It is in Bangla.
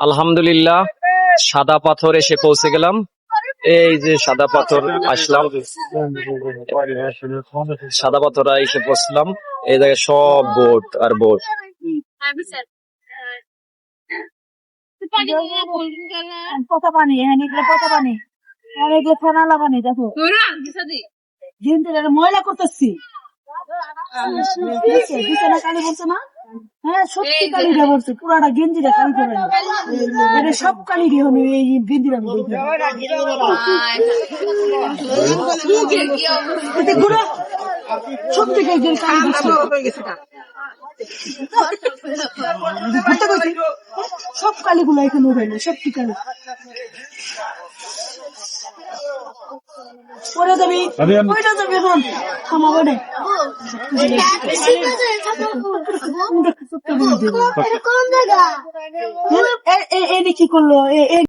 আলহামদুলিল্লাহ, সাদা পাথর এসে পৌঁছে গেলাম। এই যে সাদা পাথর আসলাম, সাদা পাথর এসে পৌঁছলাম। এই জায়গায় সব বোট আর বোট। পচা পানি, হ্যাঁ এগুলো পচা পানি, আর এগুলো ফেনালা পানি। দেখো ময়লা করতেছি, কালি বলছে না? হ্যাঁ সত্যি কালি দিয়ে বলছে, পুরাটা গেঞ্জিটা কালি করে এটা সব কালি দিয়ে হলো এই গেঞ্জিটা সত্যি কালি সব কালিগুলো এখানে উঠাইলো, সত্যি কালি। পরে যাবি, ওইটা যাবি এখন থামাবো না। কি করলো